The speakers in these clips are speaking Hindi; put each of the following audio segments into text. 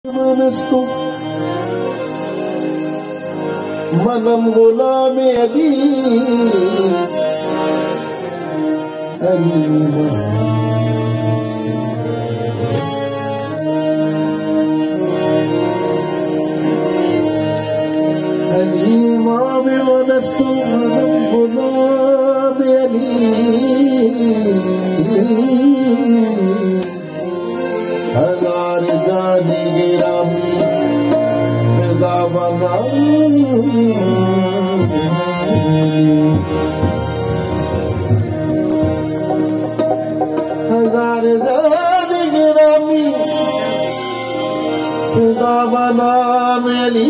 मनस्तु मनम गुलाम अली मनस्तु मनम गुलाम अली हजार जाने गिरामी फिदा बना हजार जाने गिरामी फिदा बना मेरी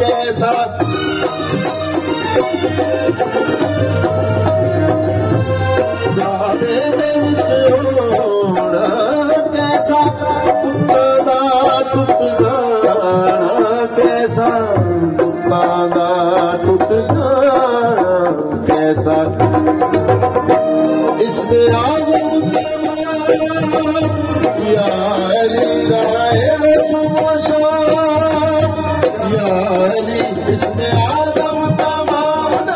कैसा जावे दे विच होना कैसा पुत्ता टुट जाना कैसा पुत्ता टुट जाना कैसा इसने आगे या अली राय इसमें आदम तमाम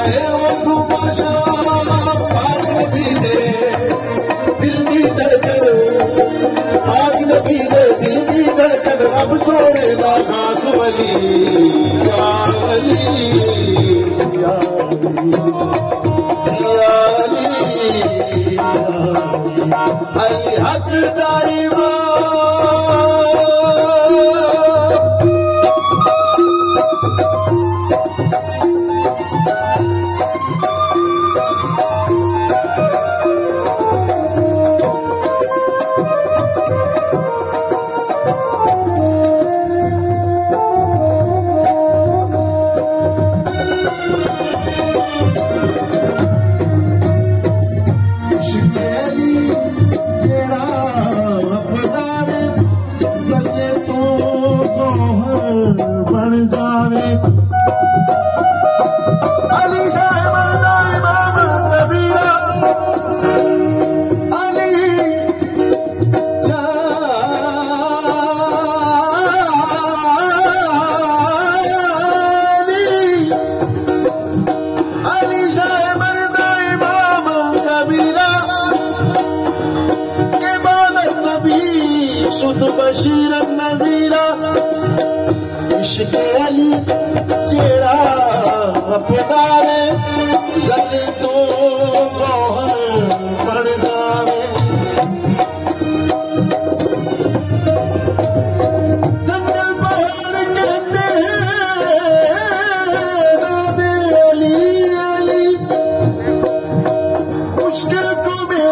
है वो सुबह शाम पाक नबी दे दिल दी धड़कन पाक नबी दे दिल दी धड़कन रब सोने दा खास वली या अली या अली हक दाइमा बशीर नजीरा इश्क़ अली चेड़ा अपना रे जल तो गौहर बढ़ जा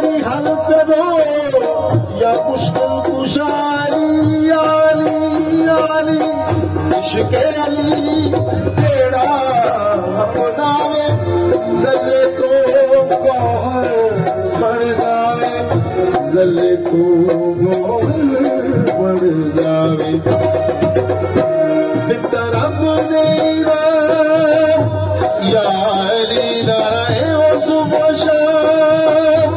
मेरी हल करो या मुश्किल कुशारी आली आली इश्क अली जेड़ा अपनावे जले तो गौहर बढ़ जावे जले तो गौहर बढ़ जावे दिता रब ने या अली नाराए वो सुबह शाम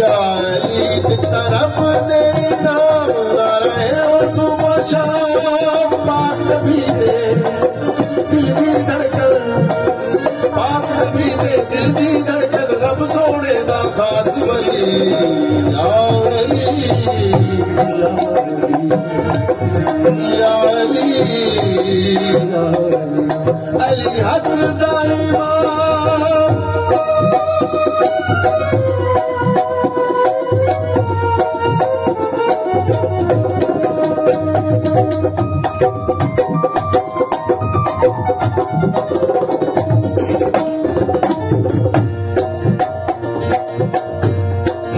या अली दिता रब ने नाम नाराए वो सुबह शाम पाक नबी दे दिल दी धड़कन पाक नबी दे दिल दी धड़कन रब सोने दा खास वली या अली या अली अली हक दा इमाम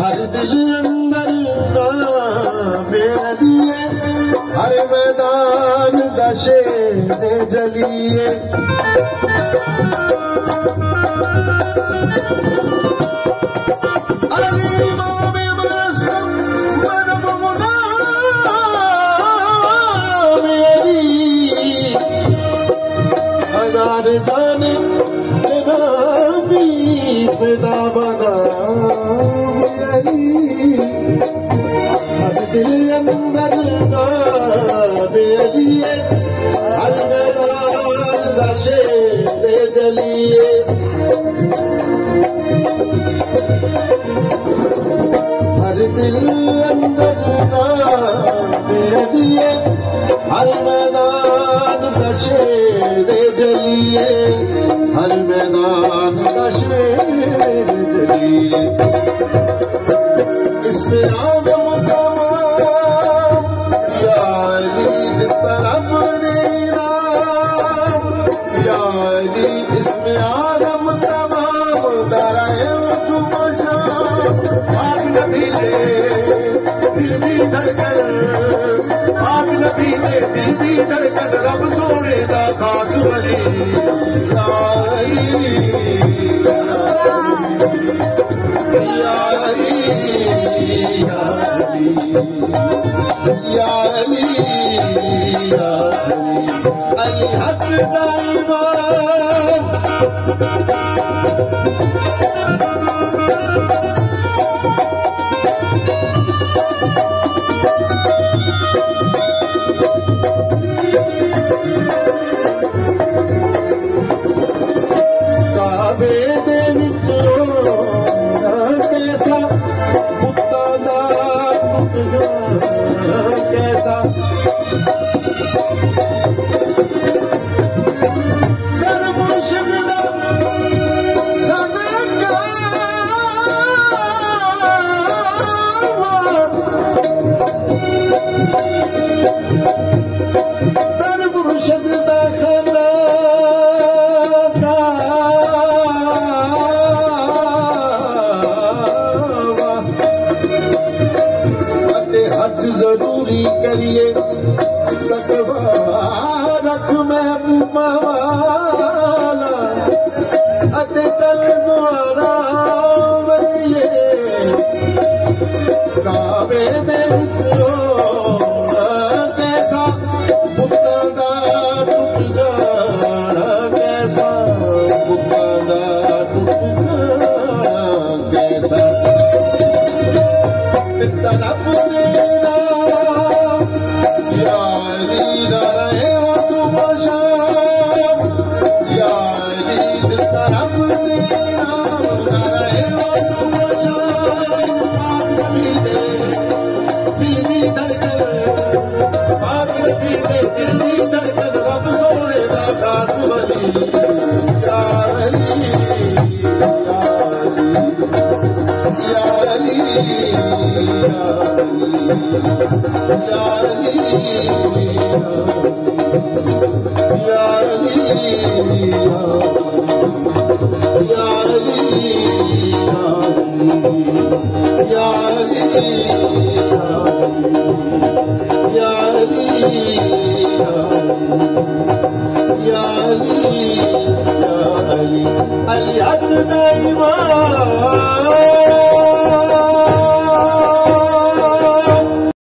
हर दिल अंदर नामे अलिए हर मैदान दशे ने जलिए अली इमाम मस्तम मनम गुलाम अली हजार जाने जनाबी फिदा बना अली हर दिल अंदर नामे अलिए हर मैदान दशे ने जलिए हर दिल अंदर नामे अलिए हर मैदान दशे ने जलिए हर मैदान दशे ने जलिए इसमें आज़म तमाम या अली तरफ ने नाम या अली इसमें आज़म तमाम डराए सुबह शाम पाक नबी दे दिल दी धड़कन पाक नबी दे दिल दी धड़कन रब सोने दा खास वली या अली या अली या अली या अली या अली हक दा इमाम काबे दे विच रोना कैसा पुत्ता दा टुट जाना कैसा कर मुर्शिद दा कर मुर्शिद दा खाना हज जरूरी करिए तकवा रख महबूबा वाला अते चल द्वारा वलिए काबे दे विच रोना कैसा पुत्तां दा टुट जाना कैसा पुत्तां दा टुट जाना कैसा दिता रब ने या अली नाराए वो सुबह शाम या अली दिता रब ने नाराए वो सुबह शाम पाक नबी दे दिल दी धड़कन पाक नबी दे दिल दी धड़कन रब सोने दा खास वली या अली या अली या अली या अली या अली या अली या अली अली अली अली